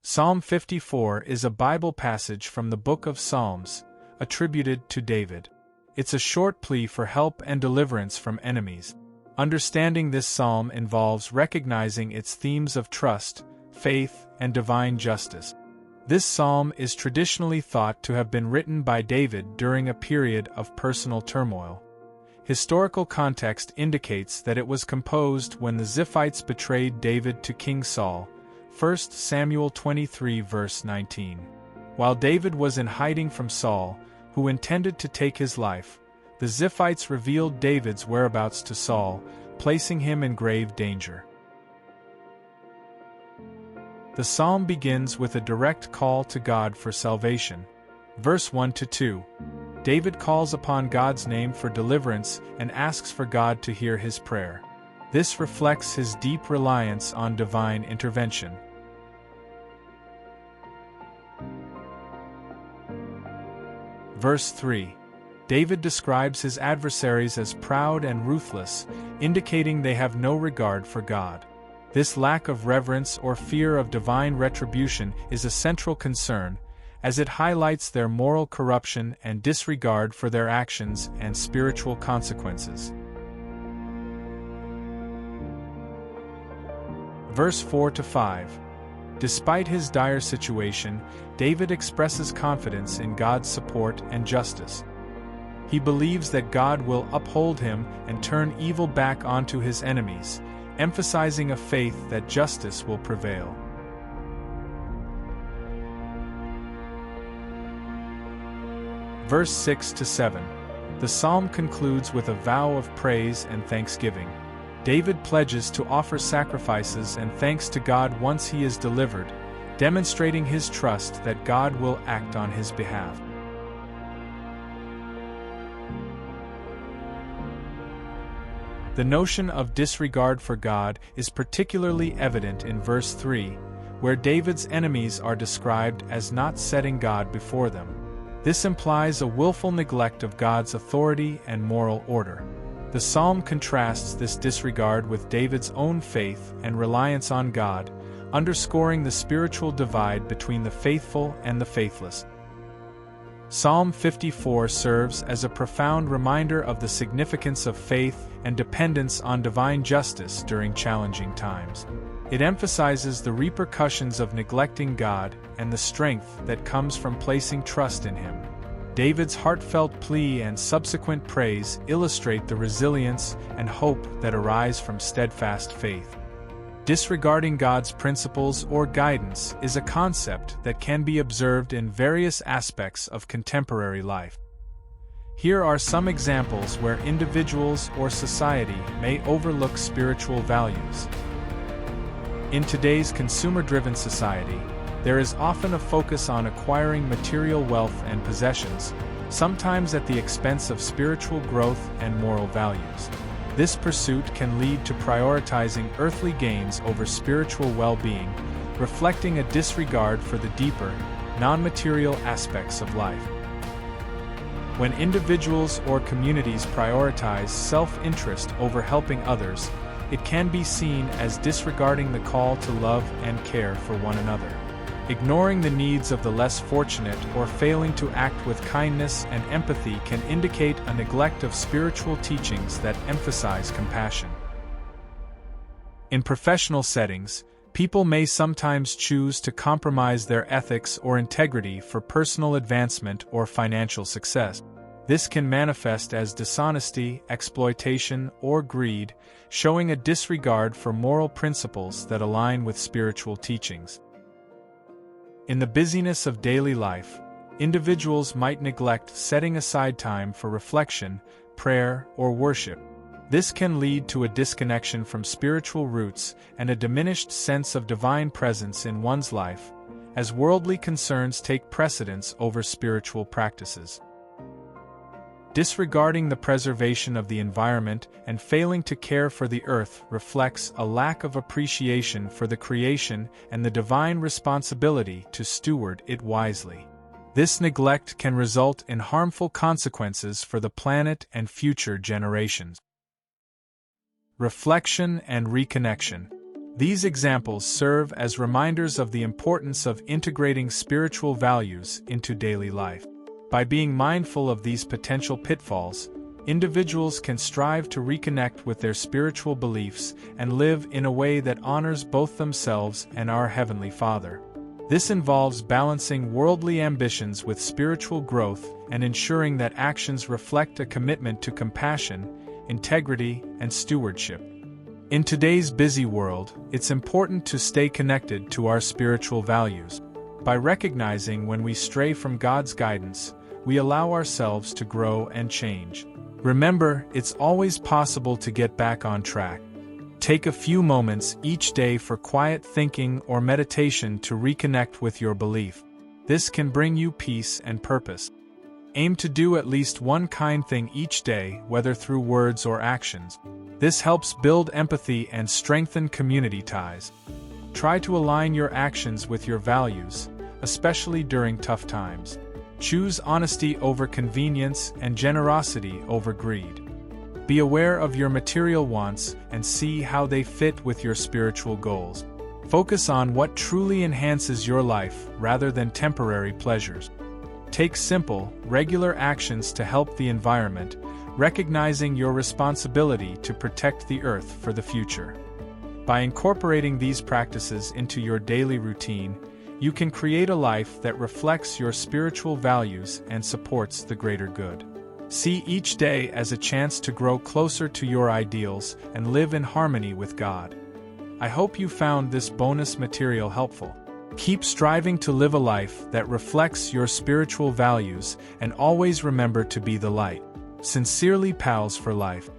Psalm 54 is a Bible passage from the Book of Psalms, attributed to David. It's a short plea for help and deliverance from enemies. Understanding this psalm involves recognizing its themes of trust, faith, and divine justice. This psalm is traditionally thought to have been written by David during a period of personal turmoil. Historical context indicates that it was composed when the Ziphites betrayed David to King Saul, 1 Samuel 23 verse 19. While David was in hiding from Saul, who intended to take his life, the Ziphites revealed David's whereabouts to Saul, placing him in grave danger. The psalm begins with a direct call to God for salvation. Verse 1-2. David calls upon God's name for deliverance and asks for God to hear his prayer. This reflects his deep reliance on divine intervention. Verse 3. David describes his adversaries as proud and ruthless, indicating they have no regard for God. This lack of reverence or fear of divine retribution is a central concern, as it highlights their moral corruption and disregard for their actions and spiritual consequences. Verse 4-5. Despite his dire situation, David expresses confidence in God's support and justice. He believes that God will uphold him and turn evil back onto his enemies, emphasizing a faith that justice will prevail. Verse 6-7. The psalm concludes with a vow of praise and thanksgiving. David pledges to offer sacrifices and thanks to God once he is delivered, demonstrating his trust that God will act on his behalf. The notion of disregard for God is particularly evident in verse 3, where David's enemies are described as not setting God before them. This implies a willful neglect of God's authority and moral order. The psalm contrasts this disregard with David's own faith and reliance on God, underscoring the spiritual divide between the faithful and the faithless. Psalm 54 serves as a profound reminder of the significance of faith and dependence on divine justice during challenging times. It emphasizes the repercussions of neglecting God and the strength that comes from placing trust in Him. David's heartfelt plea and subsequent praise illustrate the resilience and hope that arise from steadfast faith. Disregarding God's principles or guidance is a concept that can be observed in various aspects of contemporary life. Here are some examples where individuals or society may overlook spiritual values. In today's consumer-driven society, there is often a focus on acquiring material wealth and possessions, sometimes at the expense of spiritual growth and moral values. This pursuit can lead to prioritizing earthly gains over spiritual well-being, reflecting a disregard for the deeper, non-material aspects of life. When individuals or communities prioritize self-interest over helping others, it can be seen as disregarding the call to love and care for one another. Ignoring the needs of the less fortunate or failing to act with kindness and empathy can indicate a neglect of spiritual teachings that emphasize compassion. In professional settings, people may sometimes choose to compromise their ethics or integrity for personal advancement or financial success. This can manifest as dishonesty, exploitation, or greed, showing a disregard for moral principles that align with spiritual teachings. In the busyness of daily life, individuals might neglect setting aside time for reflection, prayer, or worship. This can lead to a disconnection from spiritual roots and a diminished sense of divine presence in one's life, as worldly concerns take precedence over spiritual practices. Disregarding the preservation of the environment and failing to care for the earth reflects a lack of appreciation for the creation and the divine responsibility to steward it wisely. This neglect can result in harmful consequences for the planet and future generations. Reflection and reconnection. These examples serve as reminders of the importance of integrating spiritual values into daily life. By being mindful of these potential pitfalls, individuals can strive to reconnect with their spiritual beliefs and live in a way that honors both themselves and our Heavenly Father. This involves balancing worldly ambitions with spiritual growth and ensuring that actions reflect a commitment to compassion, integrity, and stewardship. In today's busy world, it's important to stay connected to our spiritual values. By recognizing when we stray from God's guidance, we allow ourselves to grow and change. Remember, it's always possible to get back on track. Take a few moments each day for quiet thinking or meditation to reconnect with your belief. This can bring you peace and purpose. Aim to do at least one kind thing each day, whether through words or actions. This helps build empathy and strengthen community ties. Try to align your actions with your values, especially during tough times. Choose honesty over convenience and generosity over greed. Be aware of your material wants and see how they fit with your spiritual goals. Focus on what truly enhances your life rather than temporary pleasures. Take simple, regular actions to help the environment, recognizing your responsibility to protect the earth for the future. By incorporating these practices into your daily routine, you can create a life that reflects your spiritual values and supports the greater good. See each day as a chance to grow closer to your ideals and live in harmony with God. I hope you found this bonus material helpful. Keep striving to live a life that reflects your spiritual values and always remember to be the light. Sincerely, Pals for Life.